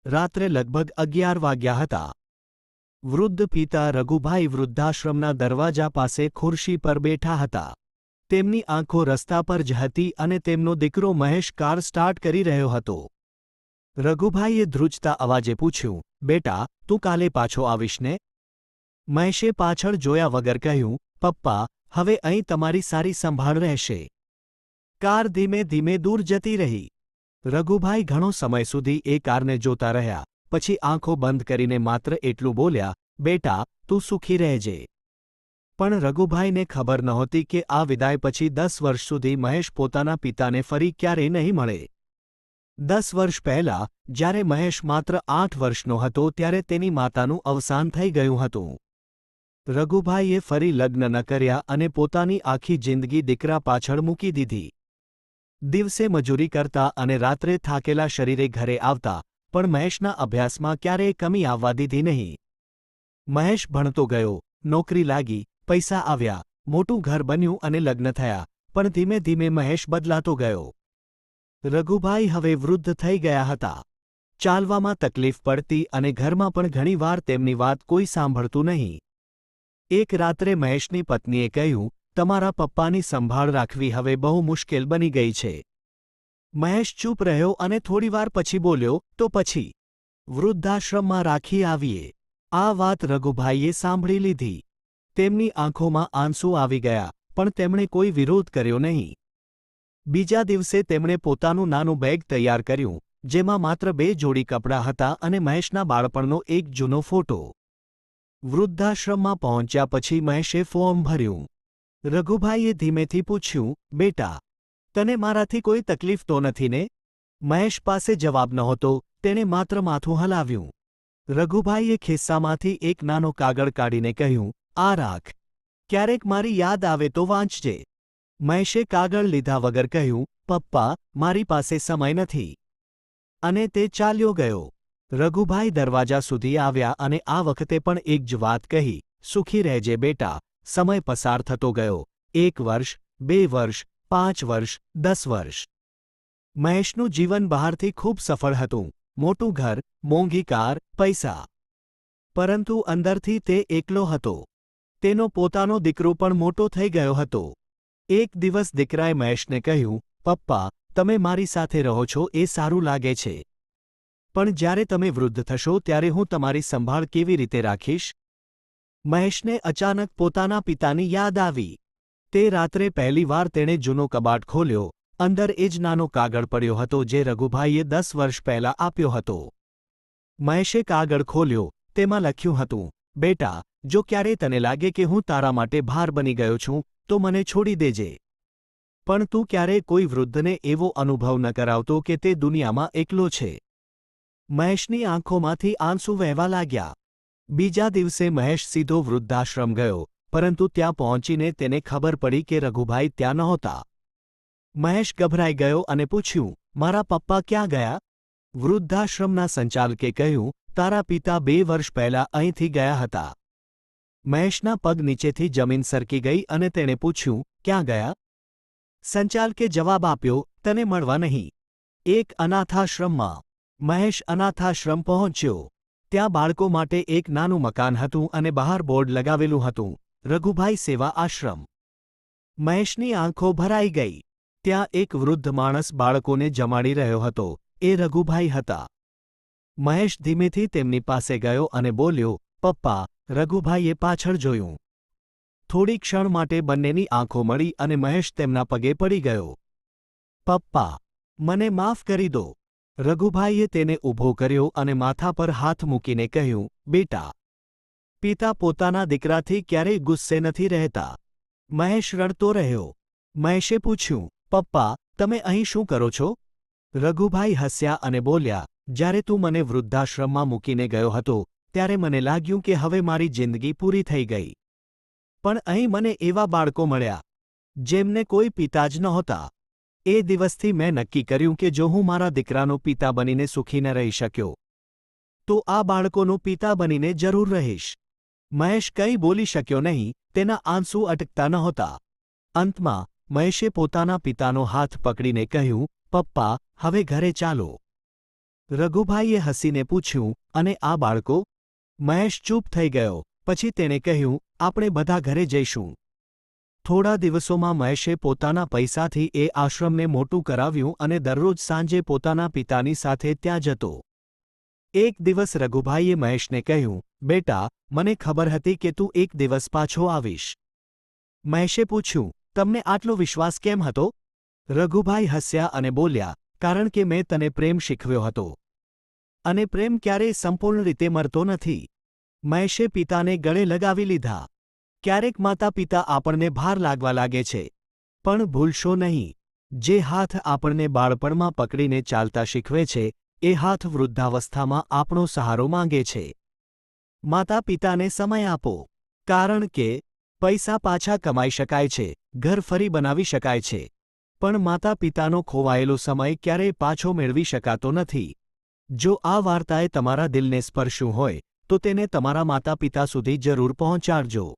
રાત્રે લગભગ 11 વાગ્યા હતા. વૃદ્ધ પિતા રઘુભાઈ વૃદ્ધાશ્રમના દરવાજા પાસે ખુરશી પર બેઠા હતા. તેમની આંખો રસ્તા પર જ હતી અને તેમનો દીકરો મહેશ કાર સ્ટાર્ટ કરી રહ્યો હતો. રઘુભાઈએ ધ્રુજતા અવાજે પૂછ્યું, બેટા, તું કાલે પાછો આવીશ ને? મહેશે પાછળ જોયા વગર કહ્યું, પપ્પા, હવે અહીં તમારી સારી સંભાળ રહેશે. કાર ધીમે ધીમે દૂર જતી રહી. રઘુભાઈ ઘણો સમય સુધી એ કારને જોતા રહ્યા, પછી આંખો બંધ કરીને માત્ર એટલું બોલ્યા, બેટા, તું સુખી રહેજે. પણ રઘુભાઈને ખબર નહોતી કે આ વિદાય પછી 10 વર્ષ સુધી મહેશ પોતાના પિતાને ફરી ક્યારેય નહીં મળે. 10 વર્ષ પહેલાં, જ્યારે મહેશ માત્ર 8 વર્ષનો હતો ત્યારે તેની માતાનું અવસાન થઈ ગયું હતું. રઘુભાઈએ ફરી લગ્ન ન કર્યા અને પોતાની આખી જિંદગી દીકરા પાછળ મૂકી દીધી. દિવસે મજૂરી કરતા અને રાત્રે થાકેલા શરીરે ઘરે આવતા, પણ મહેશના અભ્યાસમાં ક્યારેય કમી આવવા દીધી નહીં. મહેશ ભણતો ગયો, નોકરી લાગી, પૈસા આવ્યા, મોટું ઘર બન્યું અને લગ્ન થયા, પણ ધીમે ધીમે મહેશ બદલાતો ગયો. રઘુભાઈ હવે વૃદ્ધ થઈ ગયા હતા. ચાલવામાં તકલીફ પડતી અને ઘરમાં પણ ઘણીવાર તેમની વાત કોઈ સાંભળતું નહીં. એક રાત્રે મહેશની પત્નીએ કહ્યું, તમારા પપ્પાની સંભાળ રાખવી હવે બહુ મુશ્કેલ બની ગઈ છે. મહેશ ચૂપ રહ્યો અને થોડીવાર પછી બોલ્યો, તો પછી વૃદ્ધાશ્રમમાં રાખી આવીએ. આ વાત રઘુભાઈએ સાંભળી લીધી. તેમની આંખોમાં આંસુ આવી ગયા, પણ તેમણે કોઈ વિરોધ કર્યો નહીં. બીજા દિવસે તેમણે પોતાનું નાનું બેગ તૈયાર કર્યું, જેમાં માત્ર 2 જોડી કપડાં હતા અને મહેશના બાળપણનો એક જૂનો ફોટો. વૃદ્ધાશ્રમમાં પહોંચ્યા પછી મહેશે ફોર્મ ભર્યું. રઘુભાઈએ ધીમેથી પૂછ્યું, બેટા, તને મારાથી કોઈ તકલીફ તો નથી ને? મહેશ પાસે જવાબ નહોતો, તેણે માત્ર માથું હલાવ્યું. રઘુભાઈએ ખિસ્સામાંથી એક નાનો કાગળ કાઢીને કહ્યું, આ રાખ. ક્યારેક મારી યાદ આવે તો વાંચજે. મહેશે કાગળ લીધા વગર કહ્યું, પપ્પા, મારી પાસે સમય નથી. અને તે ચાલ્યો ગયો. રઘુભાઈ દરવાજા સુધી આવ્યા અને આ વખતે પણ એક જ વાત કહી, સુખી રહેજે બેટા. સમય પસાર થતો ગયો. 1 વર્ષ, 2 વર્ષ, 5 વર્ષ, 10 વર્ષ. મહેશનું જીવન બહારથી ખૂબ સફળ હતું. મોટું ઘર, મોંઘી કાર, પૈસા. પરંતુ અંદરથી તે એકલો હતો. તેનો પોતાનો દીકરો પણ મોટો થઈ ગયો હતો. એક દિવસ દીકરાએ મહેશને કહ્યું, પપ્પા, તમે મારી સાથે રહો છો એ સારું લાગે છે. પણ જ્યારે તમે વૃદ્ધ થશો ત્યારે હું તમારી સંભાળ કેવી રીતે રાખીશ? મહેશને અચાનક પોતાના પિતાની યાદ આવી. તે રાત્રે પહેલીવાર તેણે જૂનો કબાટ ખોલ્યો. અંદર એ જ નાનો કાગળ પડ્યો હતો જે રઘુભાઈએ 10 વર્ષ પહેલાં આપ્યો હતો. મહેશે કાગળ ખોલ્યો. તેમાં લખ્યું હતું, બેટા, જો ક્યારેય તને લાગે કે હું તારા માટે ભાર બની ગયો છું, તો મને છોડી દેજે. પણ તું ક્યારેય કોઈ વૃદ્ધને એવો અનુભવ ન કરાવતો કે તે દુનિયામાં એકલો છે. મહેશની આંખોમાંથી આંસુ વહેવા લાગ્યા. બીજા દિવસે મહેશ સીધો વૃદ્ધાશ્રમ ગયો, પરંતુ ત્યાં પહોંચીને તેને ખબર પડી કે રઘુભાઈ ત્યાં નહોતા. મહેશ ગભરાઈ ગયો અને પૂછ્યું, મારા પપ્પા ક્યાં ગયા? વૃદ્ધાશ્રમના સંચાલકે કહ્યું, તારા પિતા 2 વર્ષ પહેલાં અહીંથી ગયા હતા. મહેશના પગ નીચેથી જમીન સરકી ગઈ અને તેણે પૂછ્યું, ક્યાં ગયા? સંચાલકે જવાબ આપ્યો, તને મળવા નહીં. એક અનાથાશ્રમમાં. મહેશ અનાથાશ્રમ પહોંચ્યો. ત્યાં બાળકો માટે એક નાનું મકાન હતું અને બહાર બોર્ડ લગાવેલું હતું, રઘુભાઈ સેવા આશ્રમ. મહેશની આંખો ભરાઈ ગઈ. ત્યાં એક વૃદ્ધ માણસ બાળકોને જમાડી રહ્યો હતો. એ રઘુભાઈ હતા. મહેશ ધીમેથી તેમની પાસે ગયો અને બોલ્યો, પપ્પા. રઘુભાઈએ પાછળ જોયું. થોડી ક્ષણ માટે બંનેની આંખો મળી અને મહેશ તેમના પગે પડી ગયો. પપ્પા, મને માફ કરી દો. રઘુભાઈએ તેને ઊભો કર્યો અને માથા પર હાથ મૂકીને કહ્યું, બેટા. પિતા પોતાના દીકરાથી ક્યારેય ગુસ્સે નથી રહેતા. મહેશ રડતો રહ્યો. મહેશે પૂછ્યું, પપ્પા, તમે અહીં શું કરો છો? રઘુભાઈ હસ્યા અને બોલ્યા, જ્યારે તું મને વૃદ્ધાશ્રમમાં મૂકીને ગયો હતો ત્યારે મને લાગ્યું કે હવે મારી જિંદગી પૂરી થઈ ગઈ. પણ અહીં મને એવા બાળકો મળ્યા જેમને કોઈ પિતા જ નહોતા. એ દિવસથી મેં નક્કી કર્યું કે જો હું મારા દીકરાનો પિતા બનીને સુખી ન રહી શક્યો, તો આ બાળકોનો પિતા બનીને જરૂર રહીશ. મહેશ કંઈ બોલી શક્યો નહીં, તેના આંસુ અટકતા નહોતા. અંતમાં મહેશે પોતાના પિતાનો હાથ પકડીને કહ્યું, પપ્પા, હવે ઘરે ચાલો. રઘુભાઈએ હસીને પૂછ્યું, અને આ બાળકો? મહેશ ચૂપ થઈ ગયો. પછી તેણે કહ્યું, આપણે બધા ઘરે જઈશું. થોડા દિવસોમાં મહેશે પોતાના પૈસાથી એ આશ્રમને મોટું કરાવ્યું અને દરરોજ સાંજે પોતાના પિતાની સાથે ત્યાં જતો. એક દિવસ રઘુભાઈએ મહેશને કહ્યું, બેટા, મને ખબર હતી કે તું એક દિવસ પાછો આવીશ. મહેશે પૂછ્યું, તમને આટલો વિશ્વાસ કેમ હતો? રઘુભાઈ હસ્યા અને બોલ્યા, કારણ કે મેં તને પ્રેમ શીખવ્યો હતો. અને પ્રેમ ક્યારેય સંપૂર્ણ રીતે મરતો નથી. મહેશે પિતાને ગળે લગાવી લીધા. ક્યારેક માતા પિતા આપણને ભાર લાગવા લાગે છે. પણ ભૂલશો નહીં, જે હાથ આપણને બાળપણમાં પકડીને ચાલતા શીખવે છે, એ હાથ વૃદ્ધાવસ્થામાં આપણો સહારો માંગે છે. માતા પિતાને સમય આપો. કારણ કે પૈસા પાછા કમાઈ શકાય છે, ઘર ફરી બનાવી શકાય છે. પણ માતા પિતાનો ખોવાયેલો સમય ક્યારેય પાછો મેળવી શકાતો નથી. જો આ વાર્તાએ તમારા દિલને સ્પર્શ્યું હોય, તો તેને તમારા માતા પિતા સુધી જરૂર પહોંચાડજો.